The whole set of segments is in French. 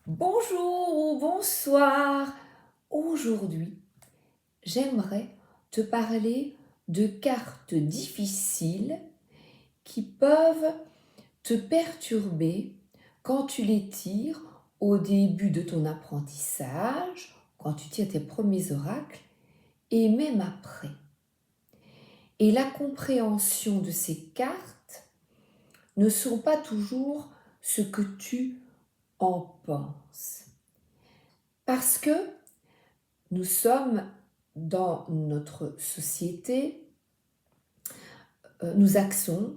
Bonjour ou bonsoir. Aujourd'hui, j'aimerais te parler de cartes difficiles qui peuvent te perturber quand tu les tires au début de ton apprentissage, quand tu tires tes premiers oracles et même après. Et la compréhension de ces cartes ne sont pas toujours ce que tu en penses. Parce que nous sommes dans notre société, nous axons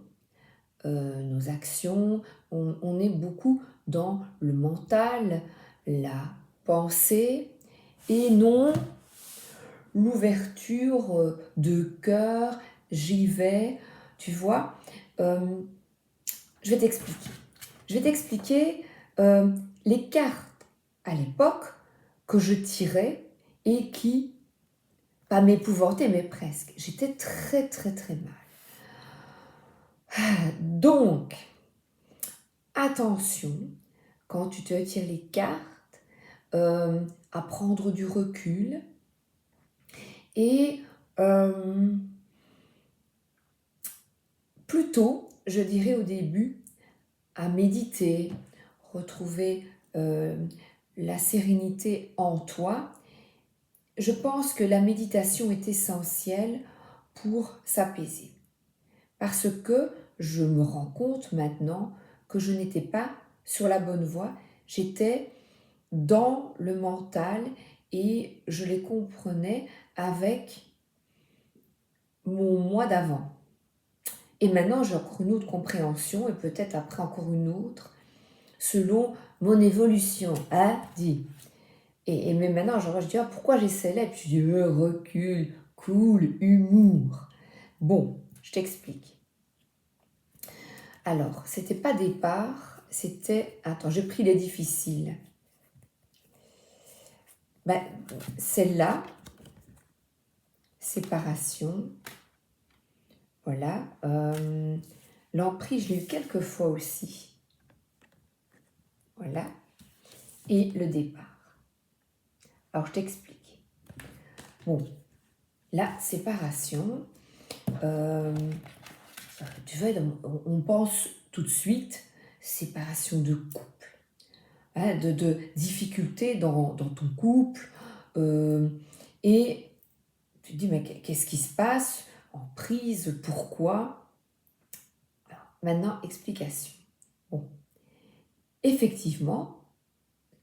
nos actions, on est beaucoup dans le mental, la pensée et non l'ouverture de cœur, j'y vais, tu vois. Euh, je vais t'expliquer. Je vais t'expliquer les cartes à l'époque que je tirais et qui pas m'épouvanter, mais presque. J'étais très très très mal. Donc, attention, quand tu te tires les cartes, à prendre du recul et plutôt, je dirais au début, à méditer, retrouver la sérénité en toi. Je pense que la méditation est essentielle pour s'apaiser. Parce que je me rends compte maintenant que je n'étais pas sur la bonne voie, j'étais dans le mental et je les comprenais avec mon moi d'avant. Et maintenant, j'ai encore une autre compréhension et peut-être après encore une autre, selon mon évolution, hein, dit. Mais maintenant, je dis, ah, pourquoi j'ai celle-là? Et puis je dis, recul, cool, humour. Bon, je t'explique. Alors, c'était pas départ, c'était... Attends, j'ai pris les difficiles. Ben, celle-là, séparation, voilà. L'emprise, je l'ai eu quelques fois aussi. Voilà. Et le départ. Alors, je t'explique. Bon, la séparation, euh, tu vois, on pense tout de suite séparation de couple, hein, de difficultés dans ton couple. Et tu te dis, mais qu'est-ce qui se passe? En prise, pourquoi? Alors, maintenant, explication. Bon, effectivement,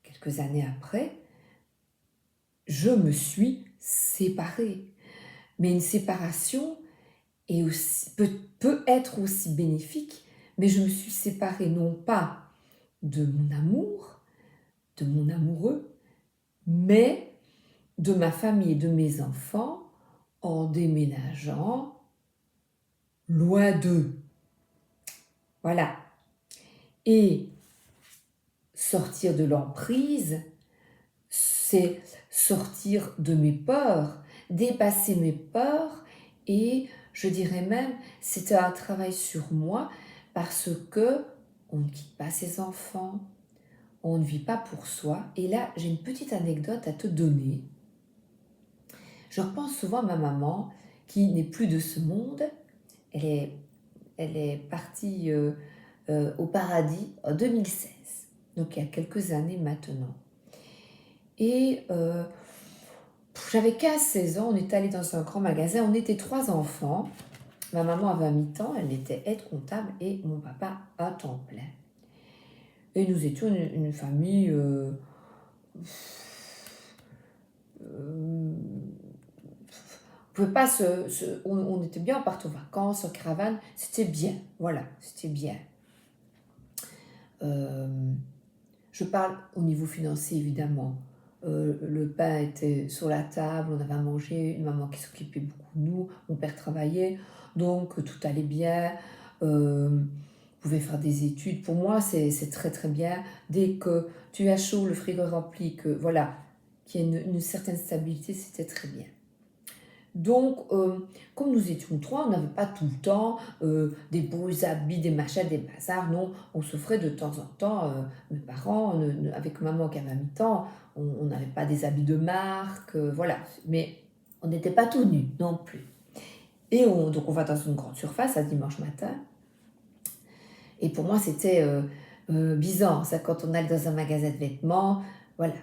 quelques années après, je me suis séparée. Mais une séparation peut être aussi bénéfique, mais je me suis séparée non pas de mon amour, de mon amoureux, mais de ma famille et de mes enfants en déménageant loin d'eux. Voilà. Et sortir de l'emprise, c'est sortir de mes peurs, dépasser mes peurs et je dirais même c'est un travail sur moi parce que on ne quitte pas ses enfants, on ne vit pas pour soi. Et là, j'ai une petite anecdote à te donner. Je repense souvent à ma maman qui n'est plus de ce monde. Elle est partie au paradis en 2016, donc il y a quelques années maintenant. Et j'avais 15-16 ans, on est allé dans un grand magasin, on était 3 enfants. Ma maman avait un mi-temps, elle était aide-comptable et mon papa à temps plein. Et nous étions une famille... on pouvait pas on était bien, on partait aux vacances, en caravane, c'était bien, voilà, c'était bien. Je parle au niveau financier évidemment. Le pain était sur la table, on avait à manger, une maman qui s'occupait beaucoup de nous, mon père travaillait, donc tout allait bien. On pouvait faire des études. Pour moi, c'est très très bien. Dès que tu as chaud, le frigo est rempli, que voilà, qu'il y a une certaine stabilité, c'était très bien. Donc, comme nous étions trois, on n'avait pas tout le temps des beaux habits, des machins, des bazars. Non, on s'offrait de temps en temps, mes parents, avec maman qui avait mis temps, on n'avait pas des habits de marque, voilà. Mais on n'était pas tout nus non plus. Et donc on va dans une grande surface à dimanche matin. Et pour moi, c'était bizarre, ça, quand on allait dans un magasin de vêtements. Voilà,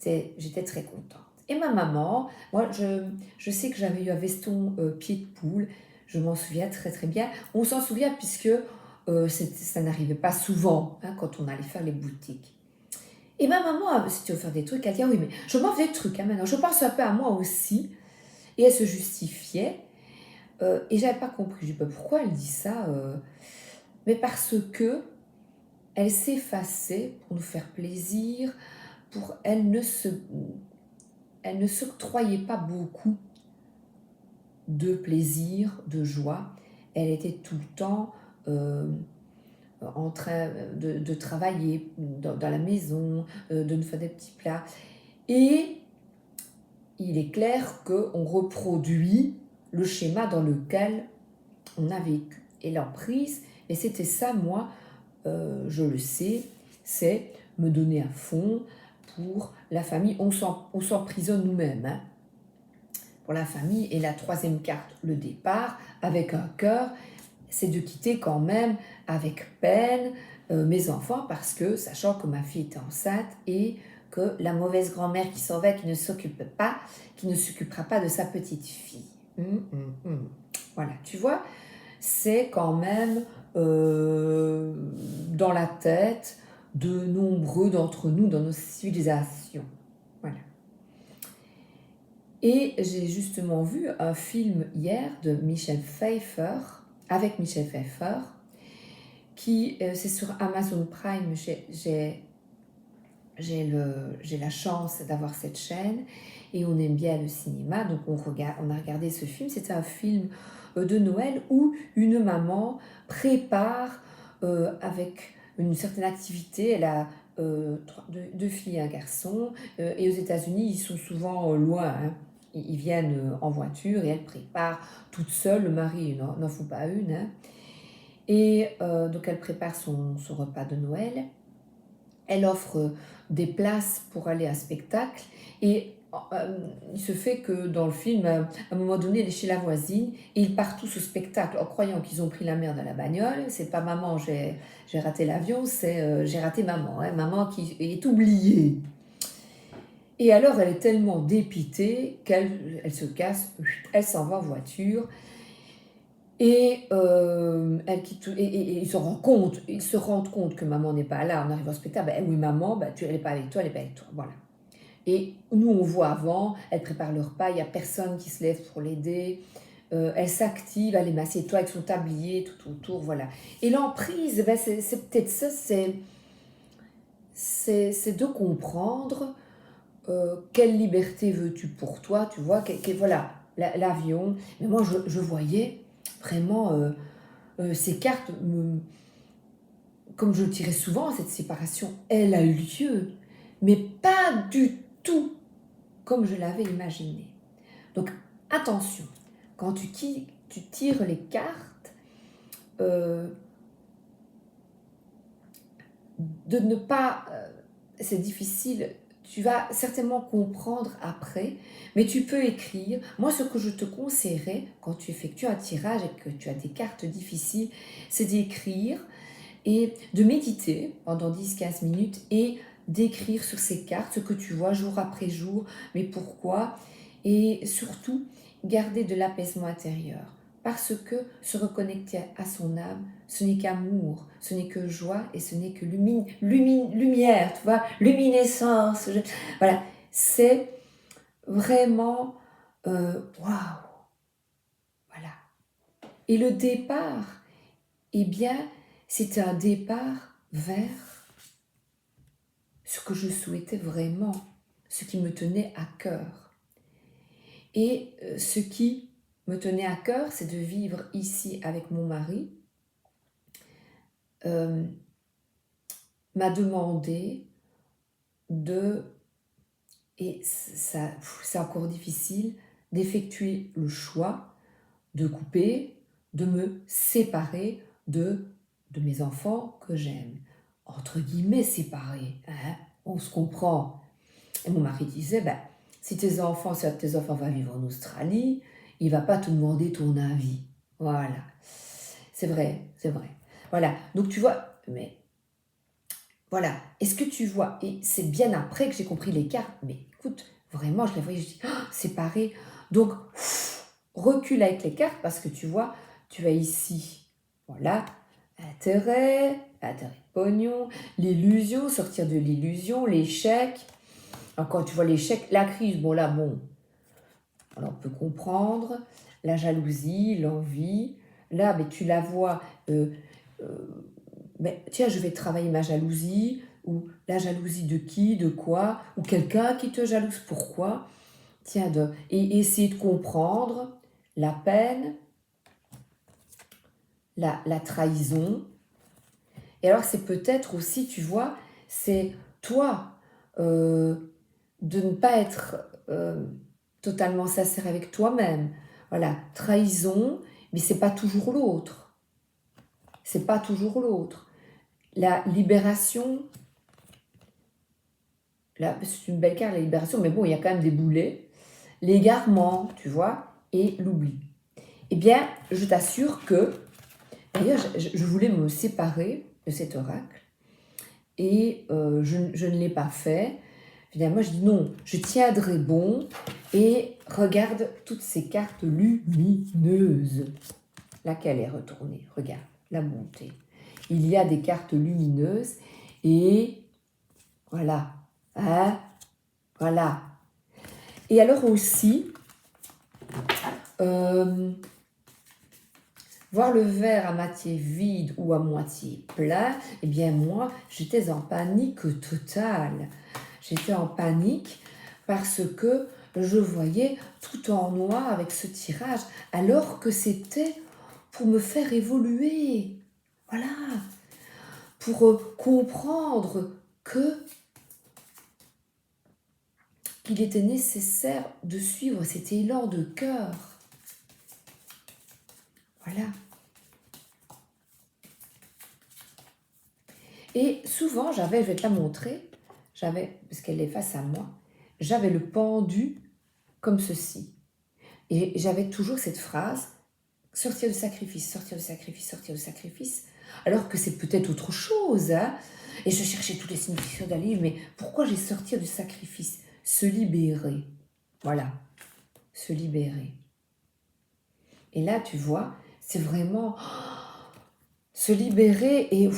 j'étais très contente. Et ma maman, moi, je sais que j'avais eu un veston pied de poule, je m'en souviens très très bien. On s'en souvient puisque ça n'arrivait pas souvent hein, quand on allait faire les boutiques. Et ma maman s'était offert des trucs, elle dit, ah oui, mais je m'offre des trucs hein, maintenant, je pense un peu à moi aussi. Et elle se justifiait. Et j'avais pas compris, je dis, bah, pourquoi elle dit ça mais parce que elle s'effaçait pour nous faire plaisir, elle ne s'octroyait pas beaucoup de plaisir, de joie. Elle était tout le temps en train de travailler dans la maison, de nous faire des petits plats. Et il est clair qu'on reproduit le schéma dans lequel on a vécu. Et l'emprise, et c'était ça, moi, je le sais, c'est me donner à fond pour la famille. On s'emprisonne nous-mêmes hein, pour la famille. Et la troisième carte, le départ, avec un cœur, c'est de quitter quand même avec peine mes enfants parce que, sachant que ma fille était enceinte et que la mauvaise grand-mère qui s'en va, qui ne s'occupera pas de sa petite fille. Voilà, tu vois, c'est quand même dans la tête de nombreux d'entre nous dans nos civilisations. Voilà. Et j'ai justement vu un film hier de Michel Pfeiffer, avec Michel Pfeiffer, qui, c'est sur Amazon Prime, j'ai la chance d'avoir cette chaîne et on aime bien le cinéma, donc on a regardé ce film. C'était un film de Noël où une maman prépare avec une certaine activité. Elle a deux filles et un garçon et aux États-Unis ils sont souvent loin. Hein. Ils viennent en voiture et elle prépare toute seule, le mari n'en fout pas une. Hein. Et donc elle prépare son repas de Noël. Elle offre des places pour aller à un spectacle et il se fait que dans le film, à un moment donné, elle est chez la voisine et ils partent tous au spectacle en croyant qu'ils ont pris la mère dans la bagnole. C'est pas maman, j'ai raté l'avion, c'est j'ai raté maman, hein, maman qui est oubliée. Et alors elle est tellement dépitée qu'elle se casse, elle s'en va en voiture. Et, ils se rendent compte que maman n'est pas là. On arrive au spectacle, ben oui maman, elle n'est pas avec toi, elle n'est pas avec toi, voilà. Et nous on voit avant, elle prépare le repas, il n'y a personne qui se lève pour l'aider, elle s'active, elle est massée toi avec son tablier tout autour, voilà. Et l'emprise, ben c'est peut-être ça, c'est de comprendre quelle liberté veux-tu pour toi, tu vois, voilà, l'avion. Mais moi je voyais vraiment... ces cartes, comme je le dirais souvent, cette séparation, elle a eu lieu, mais pas du tout comme je l'avais imaginé. Donc attention, quand tu tires les cartes, de ne pas... c'est difficile, tu vas certainement comprendre après, mais tu peux écrire. Moi, ce que je te conseillerais quand tu effectues un tirage et que tu as des cartes difficiles, c'est d'écrire et de méditer pendant 10-15 minutes et d'écrire sur ces cartes ce que tu vois jour après jour, mais pourquoi, et surtout garder de l'apaisement intérieur. Parce que se reconnecter à son âme, ce n'est qu'amour, ce n'est que joie et ce n'est que lumière, tu vois, luminescence. Voilà, c'est vraiment waouh, voilà. Et le départ, eh bien, c'est un départ vers ce que je souhaitais vraiment, ce qui me tenait à cœur. Et ce qui me tenait à cœur, c'est de vivre ici avec mon mari. M'a demandé de, et ça, c'est encore difficile, d'effectuer le choix de couper, de me séparer de mes enfants que j'aime. Entre guillemets, séparer, hein, on se comprend. Et mon mari disait, ben, si tes enfants vont vivre en Australie, il ne va pas te demander ton avis. Voilà. C'est vrai, c'est vrai. Voilà. Donc tu vois, mais voilà. Est-ce que tu vois? Et c'est bien après que j'ai compris l'écart. Mais écoute, vraiment, je les voyais, je dis, oh, séparés. Donc, recule avec les cartes parce que tu vois, tu as ici, voilà, intérêt de pognon, l'illusion, sortir de l'illusion, l'échec. Alors quand tu vois l'échec, la crise, bon là, bon, alors on peut comprendre, la jalousie, l'envie. Là, mais tu la vois, mais tiens, je vais travailler ma jalousie, ou la jalousie de qui, de quoi, ou quelqu'un qui te jalouse, pourquoi. Tiens, et essayer de comprendre la peine, la trahison. Et alors, c'est peut-être aussi, tu vois, c'est toi de ne pas être totalement sincère avec toi-même. Voilà, trahison, mais c'est pas toujours l'autre. C'est pas toujours l'autre. La libération, là, c'est une belle carte, la libération, mais bon, il y a quand même des boulets. L'égarement, tu vois, et l'oubli. Eh bien, je t'assure que, d'ailleurs, je voulais me séparer de cet oracle, et je ne l'ai pas fait. Finalement, je dis non, je tiendrai bon, et regarde toutes ces cartes lumineuses. Laquelle est retournée? Regarde, la montée. Il y a des cartes lumineuses, et voilà, hein, voilà. Et alors aussi, voir le verre à moitié vide ou à moitié plein, eh bien moi, j'étais en panique totale. J'étais en panique parce que je voyais tout en noir avec ce tirage, alors que c'était pour me faire évoluer. Voilà, pour comprendre qu'il était nécessaire de suivre cet élan de cœur. Voilà. Et souvent, je vais te la montrer, parce qu'elle est face à moi, j'avais le pendu comme ceci. Et j'avais toujours cette phrase, sortir du sacrifice, sortir du sacrifice, sortir du sacrifice, alors que c'est peut-être autre chose. Hein. Et je cherchais toutes les significations d'un livre, mais pourquoi j'ai sortir du sacrifice? Se libérer. Voilà, se libérer. Et là, tu vois, c'est vraiment se libérer et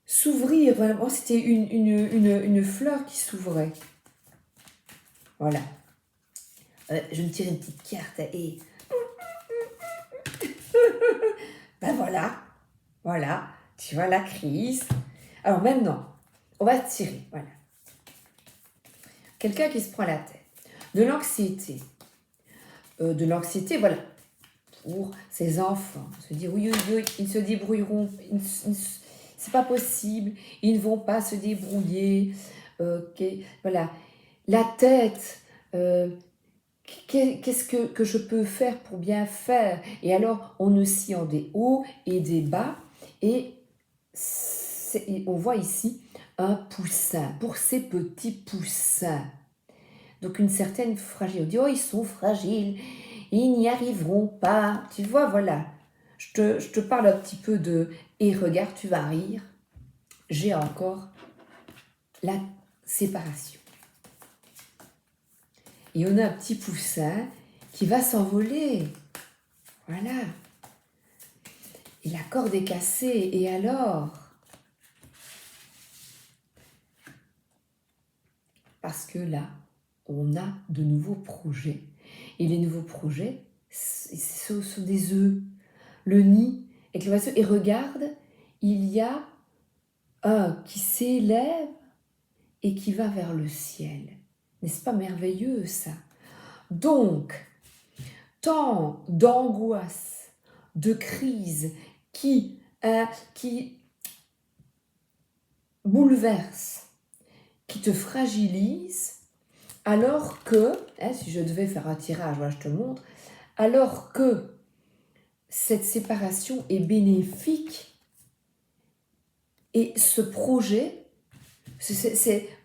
s'ouvrir. Vraiment, c'était une fleur qui s'ouvrait. Voilà. Je me tire une petite carte et... ben voilà. Voilà. Tu vois la crise. Alors maintenant, on va tirer. Voilà. Quelqu'un qui se prend la tête. De l'anxiété. Voilà. Pour ses enfants. Se dire oui, oui, oui, ils se débrouilleront. C'est pas possible. Ils ne vont pas se débrouiller. Voilà. La tête. Qu'est-ce que je peux faire pour bien faire? Et alors, on oscille en des hauts et des bas. Et on voit ici un poussin, pour ces petits poussins. Donc, une certaine fragilité. On dit, oh, ils sont fragiles, ils n'y arriveront pas. Tu vois, voilà. Je te parle un petit peu de... Et regarde, tu vas rire. J'ai encore la séparation. Et on a un petit poussin qui va s'envoler. Voilà. Et la corde est cassée. Et alors? Parce que là, on a de nouveaux projets. Et les nouveaux projets, ce sont des œufs. Le nid avec l'oiseau. Et regarde, il y a un qui s'élève et qui va vers le ciel. N'est-ce pas merveilleux ça? Donc, tant d'angoisse, de crise qui bouleverse, qui te fragilise, Alors que, si je devais faire un tirage, voilà, je te montre, alors que cette séparation est bénéfique et ce projet,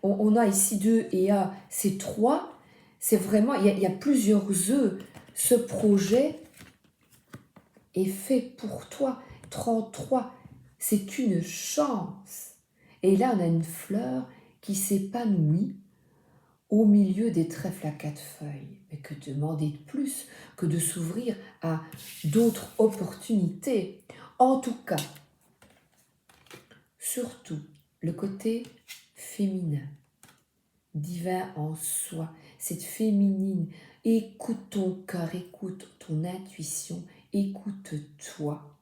on a ici 2 et 1, c'est 3, c'est vraiment, il y a plusieurs œufs. Ce projet est fait pour toi. 33, c'est une chance. Et là, on a une fleur qui s'épanouit au milieu des trèfles à 4 feuilles. Mais que demander de plus que de s'ouvrir à d'autres opportunités? En tout cas, surtout, le côté féminin, divin en soi, cette féminine, écoute ton cœur, écoute ton intuition, écoute-toi.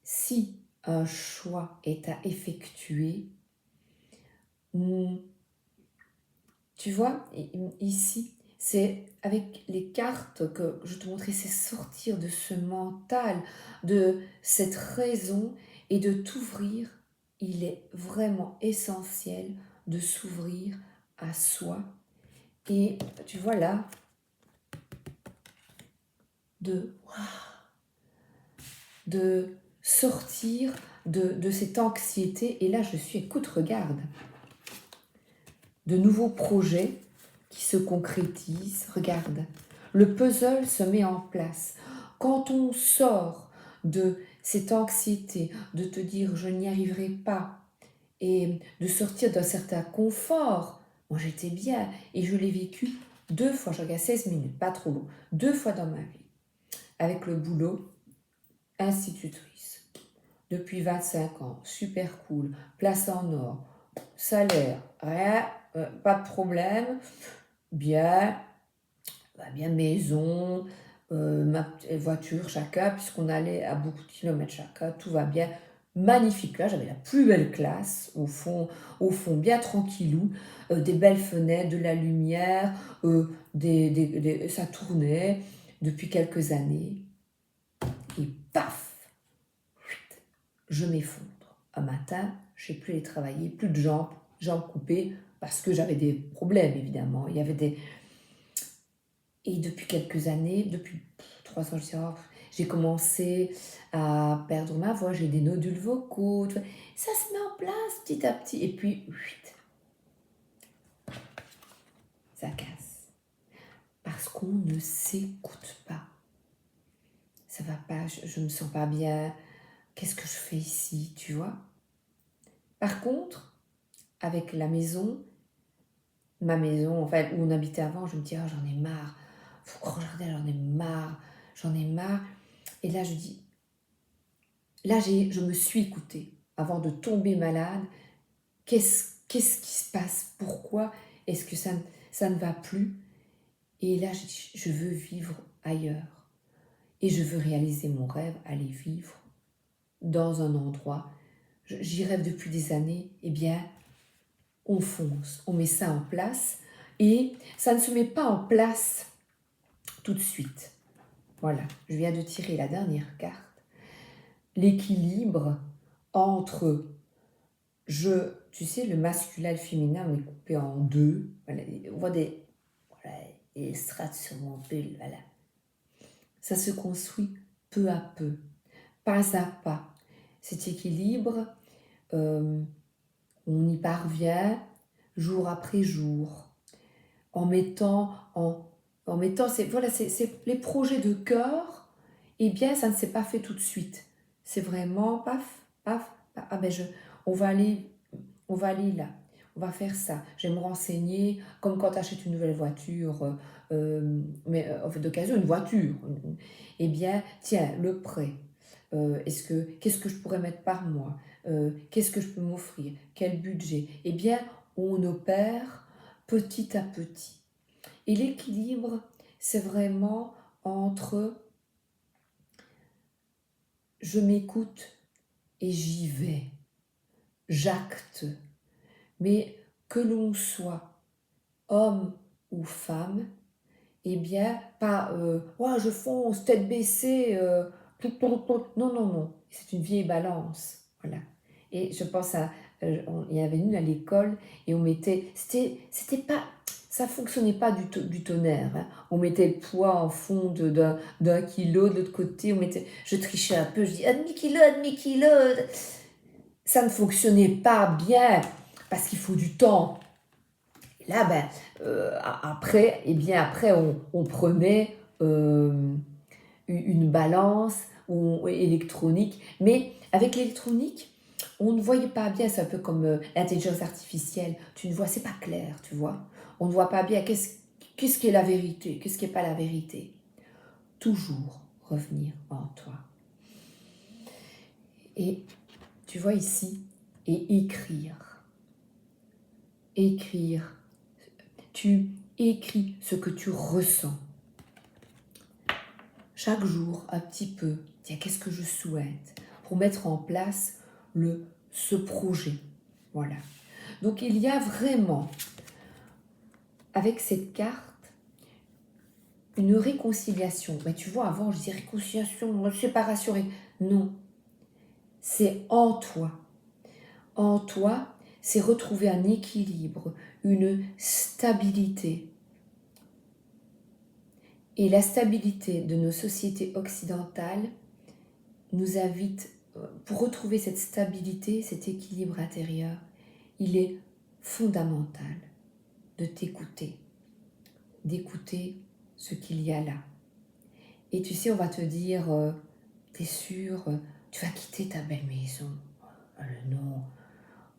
Si un choix est à effectuer, tu vois, ici, c'est avec les cartes que je te montrais, c'est sortir de ce mental, de cette raison et de t'ouvrir. Il est vraiment essentiel de s'ouvrir à soi. Et tu vois là, de sortir de cette anxiété. Et là, je suis, écoute, regarde, de nouveaux projets qui se concrétisent. Regarde, le puzzle se met en place. Quand on sort de cette anxiété, de te dire je n'y arriverai pas, et de sortir d'un certain confort, moi j'étais bien et je l'ai vécu 2 fois, je regarde 16 minutes, pas trop long, 2 fois dans ma vie, avec le boulot, institutrice, depuis 25 ans, super cool, place en or, salaire, rien, pas de problème, bien, bien maison, ma voiture chacun, puisqu'on allait à beaucoup de kilomètres chacun, tout va bien. Magnifique, là j'avais la plus belle classe, au fond bien tranquillou, des belles fenêtres, de la lumière, ça tournait depuis quelques années, et paf, je m'effondre. Un matin, je ne sais plus aller travailler, plus de jambes coupées, parce que j'avais des problèmes évidemment, il y avait des... Et depuis quelques années, depuis 3 ans, je dis, oh, j'ai commencé à perdre ma voix, j'ai des nodules vocaux, ça se met en place petit à petit, et puis, ça casse. Parce qu'on ne s'écoute pas. Ça va pas, je me sens pas bien, qu'est-ce que je fais ici, tu vois? Par contre, avec la maison, ma maison, en fait, où on habitait avant, je me dis, oh, j'en ai marre, faut regarder, j'en ai marre. Et là, je dis, là, je me suis écoutée avant de tomber malade. Qu'est-ce qui se passe? Pourquoi est-ce que ça ne va plus? Et là, je dis, je veux vivre ailleurs. Et je veux réaliser mon rêve, aller vivre dans un endroit. J'y rêve depuis des années. Eh bien, on fonce, on met ça en place. Et ça ne se met pas en place tout de suite. Voilà, je viens de tirer la dernière carte. L'équilibre entre tu sais, le masculin et le féminin, on est coupé en 2. Voilà, on voit des strates sur mon pull. Voilà. Ça se construit peu à peu, pas à pas. Cet équilibre, on y parvient jour après jour, en mettant, c'est les projets de cœur. Eh bien, ça ne s'est pas fait tout de suite. C'est vraiment paf, paf, paf. Ah ben on va aller là, on va faire ça. Je vais me renseigner, comme quand tu achètes une nouvelle voiture, mais d'occasion, une voiture. Eh bien, tiens, le prêt. Qu'est-ce que je pourrais mettre par mois? Qu'est-ce que je peux m'offrir? Quel budget? Eh bien, on opère petit à petit. Et l'équilibre, c'est vraiment entre je m'écoute et j'y vais, j'acte. Mais que l'on soit homme ou femme, eh bien, pas ouais, je fonce, tête baissée, non, non, non, c'est une vieille balance. Voilà. Et je pense à il y avait une à l'école et on mettait, c'était pas, ça fonctionnait pas du tonnerre, hein. On mettait le poids en fond d'un kilo, de l'autre côté, je trichais un peu, je dis un demi-kilo, ça ne fonctionnait pas bien parce qu'il faut du temps. Et là, après, on prenait une balance électronique, mais avec l'électronique, on ne voyait pas bien, c'est un peu comme l'intelligence artificielle, tu ne vois, c'est pas clair, tu vois. On ne voit pas bien qu'est-ce qui est la vérité, qu'est-ce qui n'est pas la vérité. Toujours revenir en toi. Et tu vois ici, et écrire. Écrire. Tu écris ce que tu ressens. Chaque jour, un petit peu, tiens, qu'est-ce que je souhaite pour mettre en place ce projet. Voilà. Donc il y a vraiment, avec cette carte, une réconciliation. Mais tu vois, avant, je disais réconciliation, séparation. Non, c'est en toi. En toi, c'est retrouver un équilibre, une stabilité. Et la stabilité de nos sociétés occidentales nous invite, pour retrouver cette stabilité, cet équilibre intérieur, il est fondamental de t'écouter, d'écouter ce qu'il y a là. Et tu sais, on va te dire, t'es sûr, tu vas quitter ta belle maison. Non,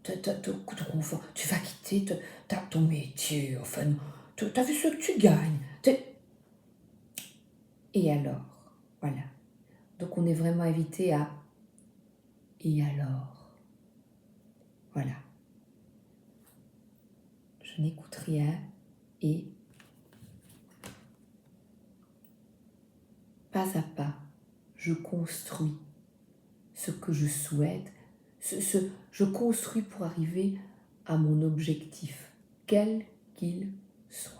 ton confort, tu vas quitter ton métier, enfin, t'as vu ce que tu gagnes. Et alors, voilà. Donc on est vraiment invité à et alors, voilà. Je n'écoute rien et pas à pas, je construis ce que je souhaite, je construis pour arriver à mon objectif, quel qu'il soit.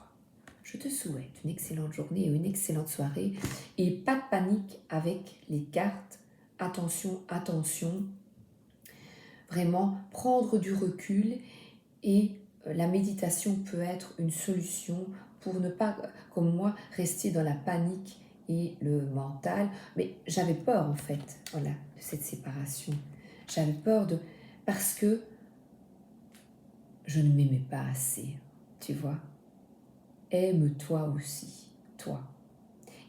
Je te souhaite une excellente journée et une excellente soirée et pas de panique avec les cartes. Attention, attention, vraiment prendre du recul et la méditation peut être une solution pour ne pas, comme moi, rester dans la panique et le mental. Mais j'avais peur en fait, voilà, de cette séparation. J'avais peur parce que je ne m'aimais pas assez, tu vois. Aime-toi aussi, toi.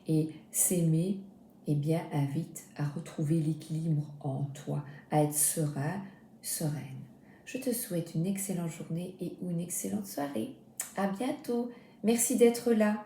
Et s'aimer, eh bien, invite à retrouver l'équilibre en toi, à être serein, sereine. Je te souhaite une excellente journée et une excellente soirée. À bientôt. Merci d'être là.